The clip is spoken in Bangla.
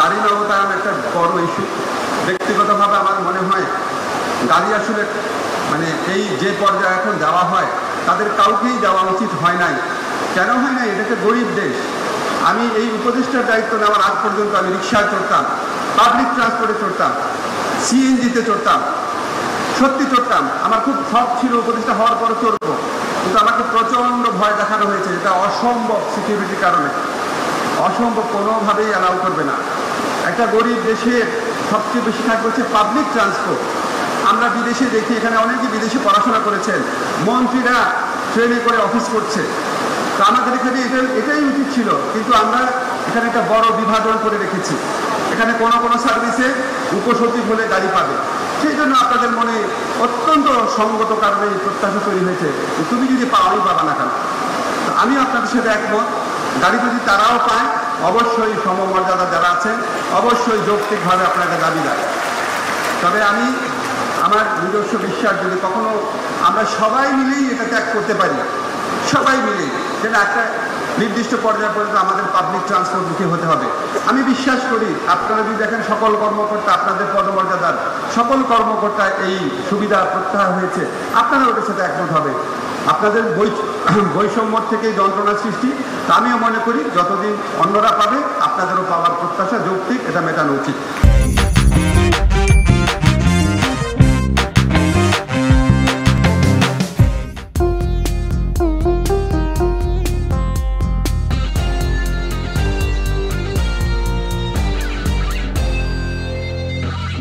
গাড়ি নবতায়ন একটা বড় ইস্যু। ব্যক্তিগতভাবে আমার মনে হয় গাড়ি আসলে মানে এই যে পর্যায়ে এখন দেওয়া হয় তাদের কাউকেই দেওয়া উচিত হয় নাই। কেন হয় নাই? এটা একটা গরিব দেশ। আমি এই উপদেষ্টার দায়িত্ব নেওয়ার আগ পর্যন্ত আমি রিক্সায় চড়তাম, পাবলিক ট্রান্সপোর্টে চড়তাম, সিএনজিতে চড়তাম, সত্যি চড়তাম। আমার খুব শখ ছিল উপদেষ্টা হওয়ার পরে চড়বো, কিন্তু আমাকে প্রচণ্ড ভয় দেখানো হয়েছে। এটা অসম্ভব, সিকিউরিটির কারণে অসম্ভব, কোনোভাবেই অ্যালাউ করবে না। একটা গরিব দেশের সবচেয়ে বেশি থাকবে হচ্ছে পাবলিক ট্রান্সপোর্ট। আমরা বিদেশে দেখি, এখানে অনেকে বিদেশে পড়াশোনা করেছেন, মন্ত্রীরা ট্রেনে করে অফিস করছে। তো আমাদের এখানে এটাই উচিত ছিল, কিন্তু আমরা এখানে একটা বড় বিভাজন করে রেখেছি। এখানে কোনো সার্ভিসে উপসচিব হলে গাড়ি পাবে। সেই জন্য আপনাদের মনে অত্যন্ত সঙ্গত কারণে এই প্রত্যাশা তৈরি হয়েছে, তুমি যদি পাওয়াই পাবা না কেন। আমি আপনাদের সাথে একমত, গাড়ি যদি তারাও পায় অবশ্যই সমমর্যাদা যারা আছেন অবশ্যই যৌক্তিকভাবে আপনাকে দাবি দেয়। তবে আমি আমার নিজস্ব বিশ্বাস, যদি কখনো আমরা সবাই মিলেই এটা ত্যাগ করতে পারি, সবাই মিলেই, যেটা একটা নির্দিষ্ট পর্যায়ে পর্যন্ত আমাদের পাবলিক ট্রান্সপোর্টমুখী হতে হবে। আমি বিশ্বাস করি আপনারা যদি দেখেন সকল কর্মকর্তা, আপনাদের পদমর্যাদার সকল কর্মকর্তা এই সুবিধা প্রত্যাহার হয়েছে, আপনারা ওটার সাথে একমত হবে। আপনাদের বৈষম্য থেকে যন্ত্রণা সৃষ্টি, তা আমিও মনে করি যতদিন অন্যরা পাবে আপনাদেরও পাওয়ার প্রত্যাশা যৌক্তিক, এটা মেটানো উচিত।